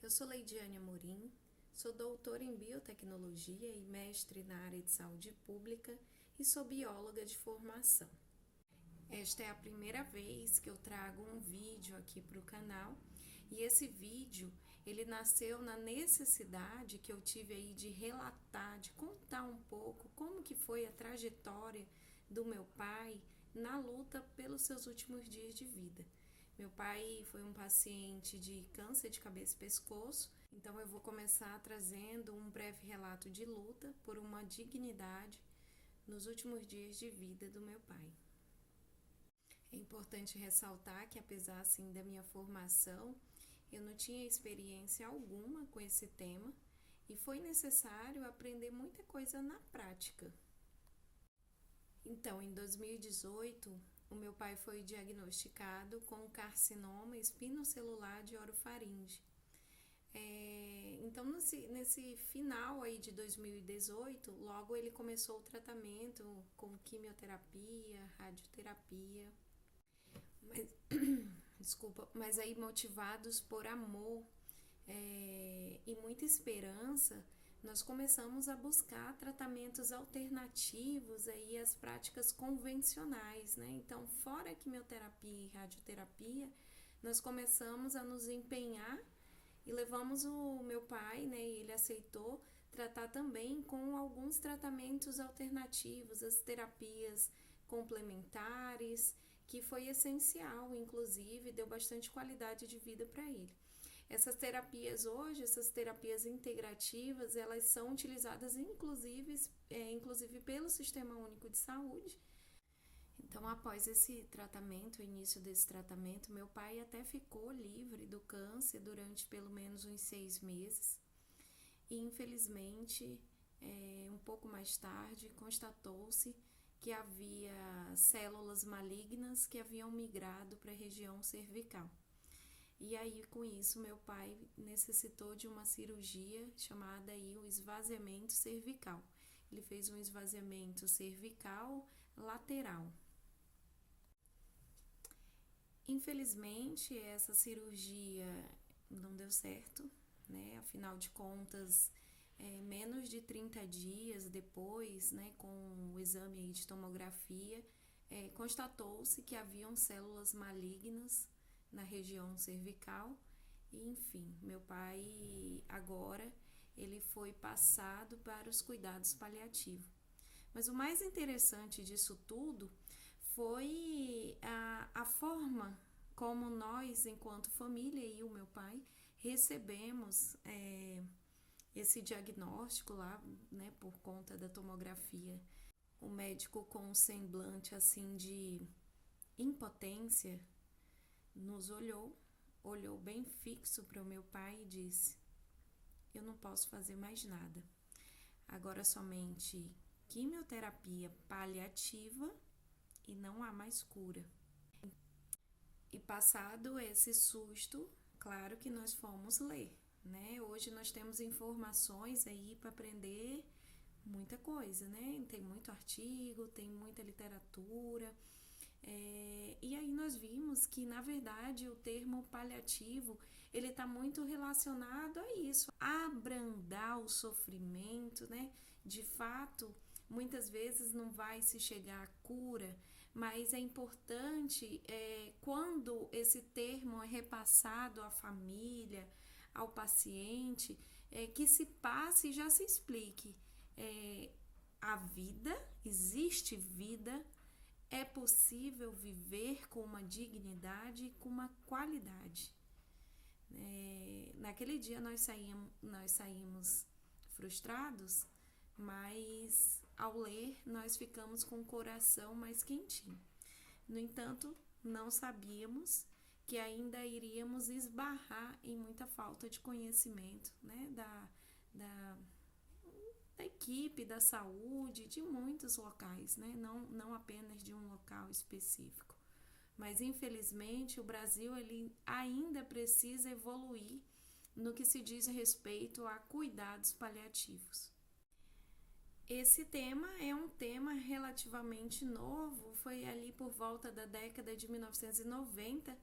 Eu sou Leidiane Amorim, sou doutora em biotecnologia e mestre na área de saúde pública e sou bióloga de formação. Esta é a primeira vez que eu trago um vídeo aqui para o canal e esse vídeo ele nasceu na necessidade que eu tive aí de relatar, de contar um pouco como que foi a trajetória do meu pai na luta pelos seus últimos dias de vida. Meu pai foi um paciente de câncer de cabeça e pescoço, então eu vou começar trazendo um breve relato de luta por uma dignidade nos últimos dias de vida do meu pai. É importante ressaltar que apesar assim da minha formação, eu não tinha experiência alguma com esse tema e foi necessário aprender muita coisa na prática. Então, em 2018, o meu pai foi diagnosticado com carcinoma espinocelular de orofaringe. Então, nesse final aí de 2018, logo ele começou o tratamento com quimioterapia, radioterapia. Mas aí motivados por amor e muita esperança, nós começamos a buscar tratamentos alternativos aí às práticas convencionais, né? Então, fora a quimioterapia e radioterapia, nós começamos a nos empenhar e levamos o meu pai, né? E ele aceitou tratar também com alguns tratamentos alternativos, as terapias complementares, que foi essencial, inclusive, deu bastante qualidade de vida para ele. Essas terapias hoje, essas terapias integrativas, elas são utilizadas inclusive pelo Sistema Único de Saúde. Então, após esse tratamento, o início desse tratamento, meu pai até ficou livre do câncer durante pelo menos uns 6 meses. E, infelizmente, um pouco mais tarde, constatou-se que havia células malignas que haviam migrado para a região cervical. E aí, com isso, meu pai necessitou de uma cirurgia chamada aí o esvaziamento cervical. Ele fez um esvaziamento cervical lateral. Infelizmente, essa cirurgia não deu certo, né? Afinal de contas, menos de 30 dias depois, né, com o exame aí de tomografia, constatou-se que haviam células malignas na região cervical e, enfim, meu pai agora ele foi passado para os cuidados paliativos. Mas o mais interessante disso tudo foi a forma como nós, enquanto família e o meu pai, recebemos esse diagnóstico lá, né, por conta da tomografia. O médico com um semblante assim de impotência nos olhou bem fixo para o meu pai e disse: eu não posso fazer mais nada. Agora somente quimioterapia paliativa e não há mais cura. E passado esse susto, claro que nós fomos ler, né? Hoje nós temos informações aí para aprender muita coisa, né? Tem muito artigo, tem muita literatura. E aí nós vimos que, na verdade, o termo paliativo, ele está muito relacionado a isso, a abrandar o sofrimento, né? De fato, muitas vezes não vai se chegar à cura, mas é importante, quando esse termo é repassado à família, ao paciente, que se passe e já se explique. A vida, existe vida, é possível viver com uma dignidade e com uma qualidade. Naquele dia nós saímos frustrados, mas ao ler nós ficamos com o coração mais quentinho. No entanto, não sabíamos que ainda iríamos esbarrar em muita falta de conhecimento, né, da equipe da saúde, de muitos locais, né? Não apenas de um local específico. Mas, infelizmente, o Brasil ele ainda precisa evoluir no que se diz respeito a cuidados paliativos. Esse tema é um tema relativamente novo, foi ali por volta da década de 1990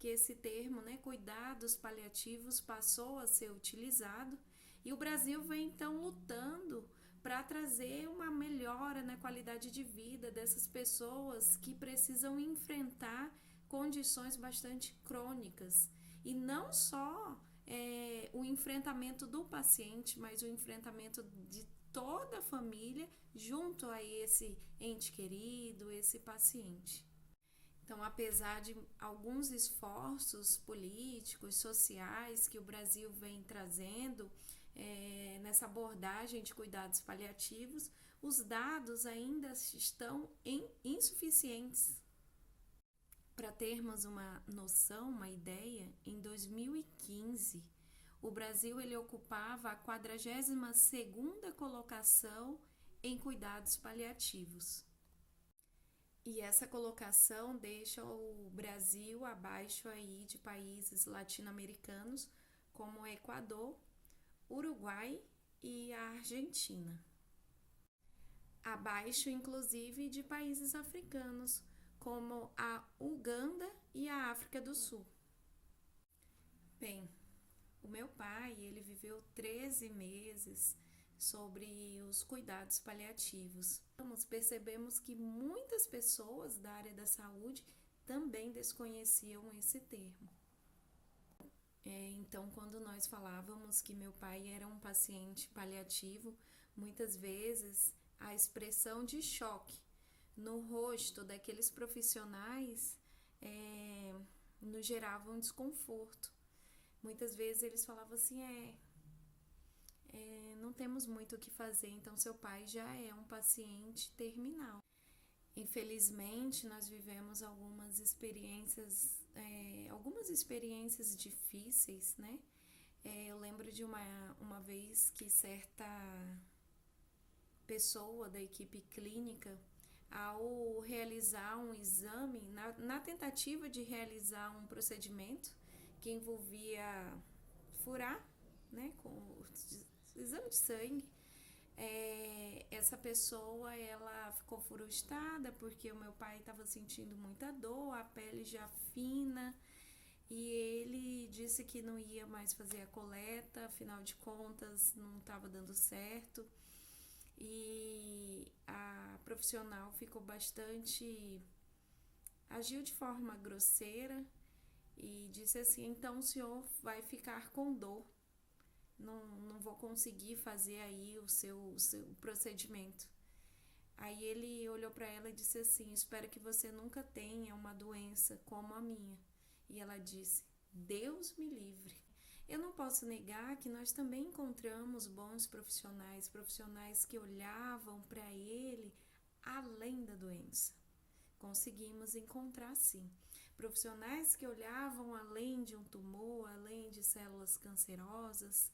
que esse termo, né, cuidados paliativos, passou a ser utilizado e o Brasil vem então lutando para trazer uma melhora na qualidade de vida dessas pessoas que precisam enfrentar condições bastante crônicas. E não só o enfrentamento do paciente, mas o enfrentamento de toda a família junto a esse ente querido, esse paciente. Então, apesar de alguns esforços políticos, sociais que o Brasil vem trazendo nessa abordagem de cuidados paliativos, os dados ainda estão insuficientes. Para termos uma noção, uma ideia, em 2015, o Brasil ele ocupava a 42ª colocação em cuidados paliativos. E essa colocação deixa o Brasil abaixo aí de países latino-americanos como o Equador, Uruguai e a Argentina. Abaixo, inclusive, de países africanos, como a Uganda e a África do Sul. Bem, o meu pai, ele viveu 13 meses sobre os cuidados paliativos. Nós percebemos que muitas pessoas da área da saúde também desconheciam esse termo. Então, quando nós falávamos que meu pai era um paciente paliativo, muitas vezes a expressão de choque no rosto daqueles profissionais nos gerava um desconforto. Muitas vezes eles falavam assim, não temos muito o que fazer, então seu pai já é um paciente terminal. Infelizmente, nós vivemos algumas experiências difíceis, né? Eu lembro de uma vez que certa pessoa da equipe clínica, ao realizar um exame, na tentativa de realizar um procedimento que envolvia furar, né, com o exame de sangue, essa pessoa ela ficou frustrada porque o meu pai estava sentindo muita dor, a pele já fina, e ele disse que não ia mais fazer a coleta, afinal de contas não estava dando certo. E a profissional agiu de forma grosseira e disse assim, então o senhor vai ficar com dor, não vou conseguir fazer aí o seu procedimento. Aí ele olhou para ela e disse assim, espero que você nunca tenha uma doença como a minha. E ela disse, Deus me livre. Eu não posso negar que nós também encontramos bons profissionais que olhavam para ele além da doença. Conseguimos encontrar sim. Profissionais que olhavam além de um tumor, além de células cancerosas.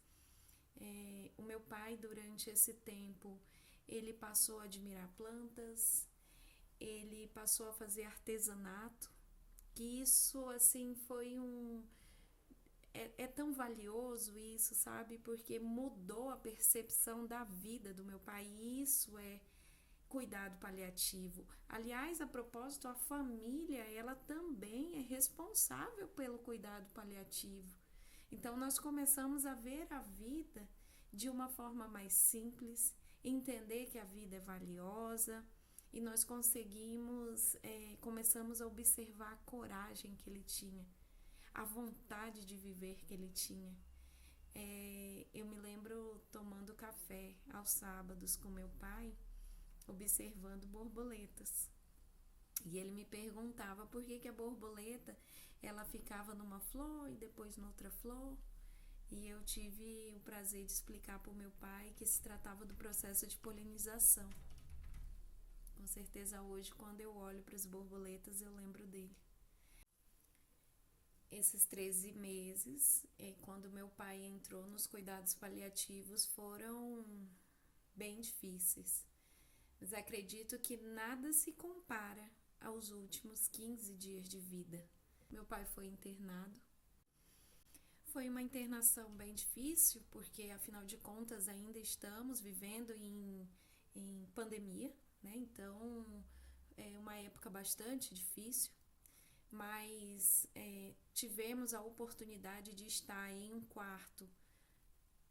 O meu pai, durante esse tempo, ele passou a admirar plantas, ele passou a fazer artesanato, que isso assim foi é tão valioso isso, sabe? Porque mudou a percepção da vida do meu pai. E isso é cuidado paliativo. Aliás, a propósito, a família, ela também é responsável pelo cuidado paliativo. Então, nós começamos a ver a vida de uma forma mais simples, entender que a vida é valiosa, e nós começamos a observar a coragem que ele tinha, a vontade de viver que ele tinha. Eu me lembro tomando café aos sábados com meu pai, observando borboletas. E ele me perguntava por que a borboleta ela ficava numa flor e depois noutra flor. E eu tive o prazer de explicar para o meu pai que se tratava do processo de polinização. Com certeza hoje, quando eu olho para as borboletas, eu lembro dele. Esses 13 meses, quando meu pai entrou nos cuidados paliativos, foram bem difíceis. Mas acredito que nada se compara aos últimos 15 dias de vida. Meu pai foi internado. Foi uma internação bem difícil, porque afinal de contas ainda estamos vivendo em pandemia, né? Então é uma época bastante difícil. mas tivemos a oportunidade de estar em um quarto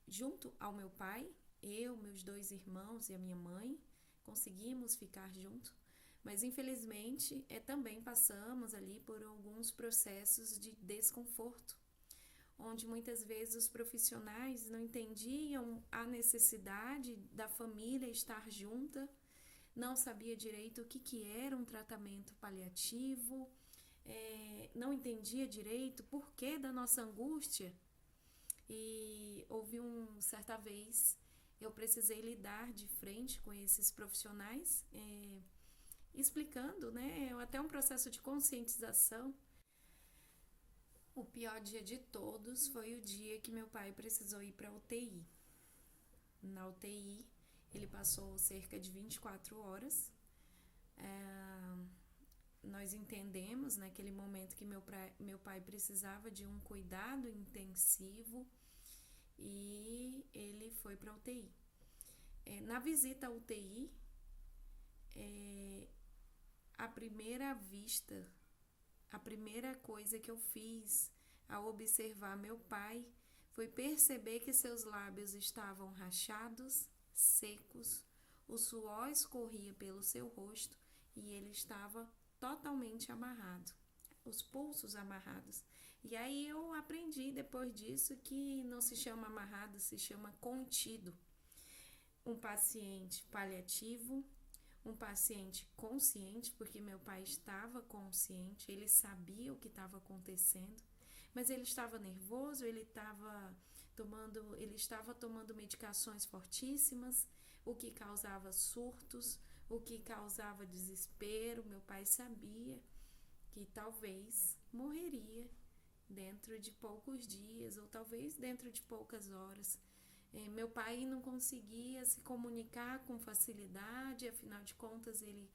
junto ao meu pai, eu, meus 2 irmãos e a minha mãe, conseguimos ficar junto, mas infelizmente também passamos ali por alguns processos de desconforto, onde muitas vezes os profissionais não entendiam a necessidade da família estar junta, não sabia direito o que era um tratamento paliativo, não entendia direito o porquê da nossa angústia. E houve certa vez, eu precisei lidar de frente com esses profissionais, explicando, né, até um processo de conscientização. O pior dia de todos foi o dia que meu pai precisou ir para a UTI. Na UTI, ele passou cerca de 24 horas. Nós entendemos naquele momento que meu pai precisava de um cuidado intensivo e ele foi para a UTI. Na visita à UTI, à primeira vista, a primeira coisa que eu fiz ao observar meu pai foi perceber que seus lábios estavam rachados, secos, o suor escorria pelo seu rosto e ele estava totalmente amarrado, os pulsos amarrados. E aí eu aprendi depois disso que não se chama amarrado, se chama contido. Um paciente paliativo, um paciente consciente, porque meu pai estava consciente, ele sabia o que estava acontecendo, mas ele estava nervoso, ele estava tomando medicações fortíssimas, o que causava surtos, o que causava desespero. Meu pai sabia que talvez morreria dentro de poucos dias ou talvez dentro de poucas horas. Meu pai não conseguia se comunicar com facilidade, afinal de contas ele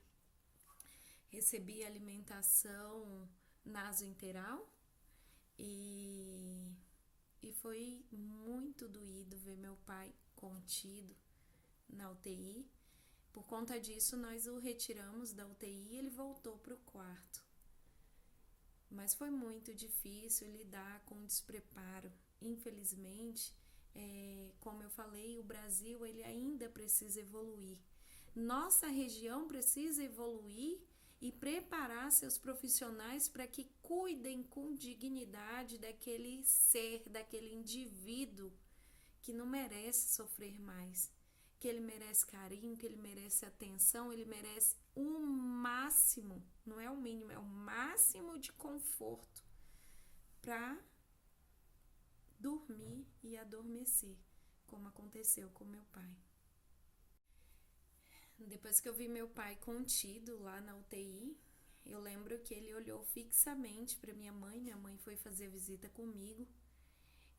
recebia alimentação nasointeral e foi muito doído ver meu pai contido na UTI. Por conta disso, nós o retiramos da UTI e ele voltou para o quarto. Mas foi muito difícil lidar com o despreparo. Infelizmente, como eu falei, o Brasil ele ainda precisa evoluir. Nossa região precisa evoluir e preparar seus profissionais para que cuidem com dignidade daquele ser, daquele indivíduo que não merece sofrer mais, que ele merece carinho, que ele merece atenção, ele merece o máximo, não é o mínimo, é o máximo de conforto para dormir e adormecer, como aconteceu com meu pai. Depois que eu vi meu pai contido lá na UTI, eu lembro que ele olhou fixamente para minha mãe foi fazer visita comigo,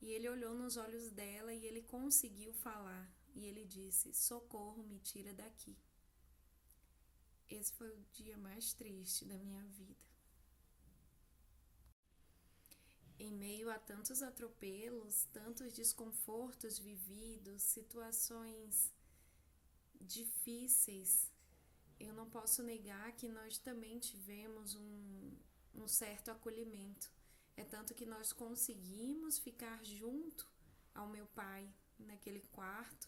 e ele olhou nos olhos dela e ele conseguiu falar, e ele disse: "Socorro, me tira daqui". Esse foi o dia mais triste da minha vida. Em meio a tantos atropelos, tantos desconfortos vividos, situações difíceis, eu não posso negar que nós também tivemos um certo acolhimento. É tanto que nós conseguimos ficar junto ao meu pai naquele quarto,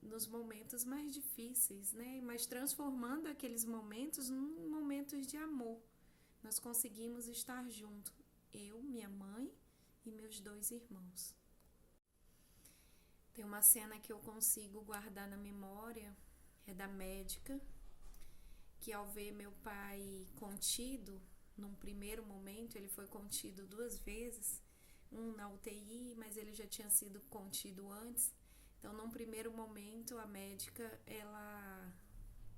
nos momentos mais difíceis, né? Mas transformando aqueles momentos em momentos de amor. Nós conseguimos estar junto, eu, minha mãe e meus 2 irmãos. Tem uma cena que eu consigo guardar na memória, é da médica, que ao ver meu pai contido, num primeiro momento, ele foi contido 2 vezes, um na UTI, mas ele já tinha sido contido antes. Então, num primeiro momento, a médica, ela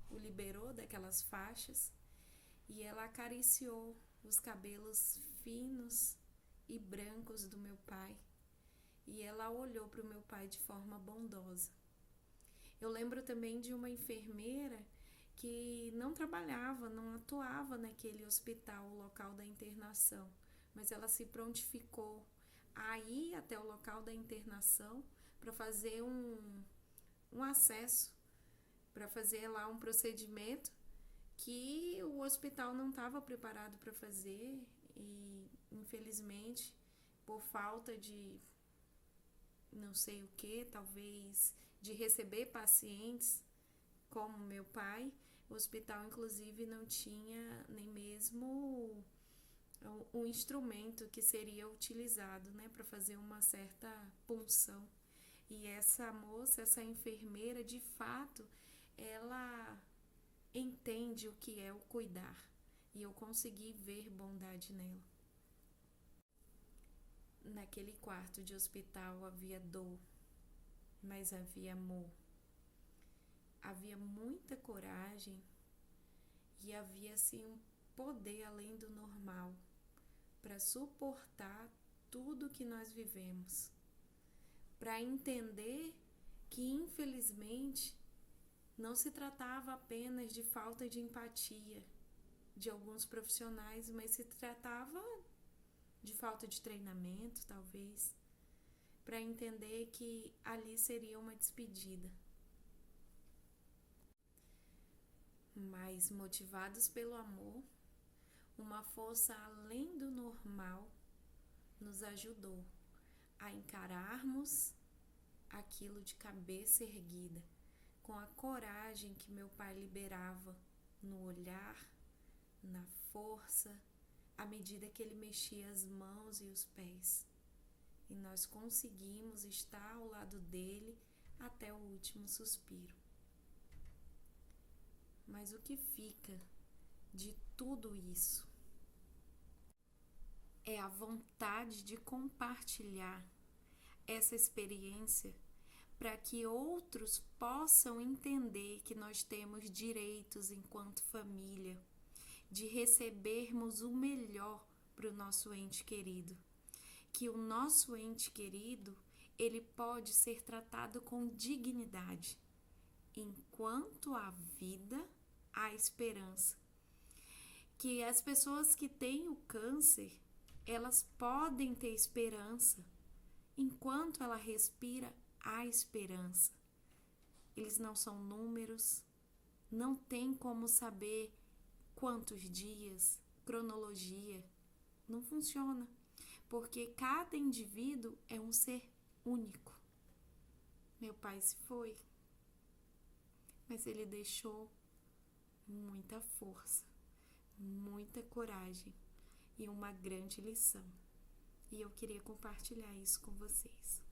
o liberou daquelas faixas e ela acariciou os cabelos finos e brancos do meu pai. E ela olhou para o meu pai de forma bondosa. Eu lembro também de uma enfermeira que não trabalhava, não atuava naquele hospital, o local da internação, mas ela se prontificou a ir até o local da internação para fazer um acesso, para fazer lá um procedimento que o hospital não estava preparado para fazer e, infelizmente, por falta de não sei o que, talvez de receber pacientes como meu pai, o hospital inclusive não tinha nem mesmo o instrumento que seria utilizado, né, para fazer uma certa punção. E essa moça, essa enfermeira, de fato, ela entende o que é o cuidar. E eu consegui ver bondade nela. Naquele quarto de hospital havia dor, mas havia amor. Havia muita coragem e havia assim um poder além do normal para suportar tudo que nós vivemos, para entender que infelizmente não se tratava apenas de falta de empatia de alguns profissionais, mas se tratava de falta de treinamento, talvez, para entender que ali seria uma despedida. Mas motivados pelo amor, uma força além do normal nos ajudou a encararmos aquilo de cabeça erguida, com a coragem que meu pai liberava no olhar, na força, à medida que ele mexia as mãos e os pés. E nós conseguimos estar ao lado dele até o último suspiro. Mas o que fica de tudo isso é a vontade de compartilhar essa experiência para que outros possam entender que nós temos direitos enquanto família, de recebermos o melhor para o nosso ente querido. Que o nosso ente querido, ele pode ser tratado com dignidade. Enquanto há vida, há esperança. Que as pessoas que têm o câncer, elas podem ter esperança. Enquanto ela respira, há esperança. Eles não são números, não tem como saber quantos dias, cronologia. Não funciona, porque cada indivíduo é um ser único. Meu pai se foi, mas ele deixou muita força, muita coragem e uma grande lição. E eu queria compartilhar isso com vocês.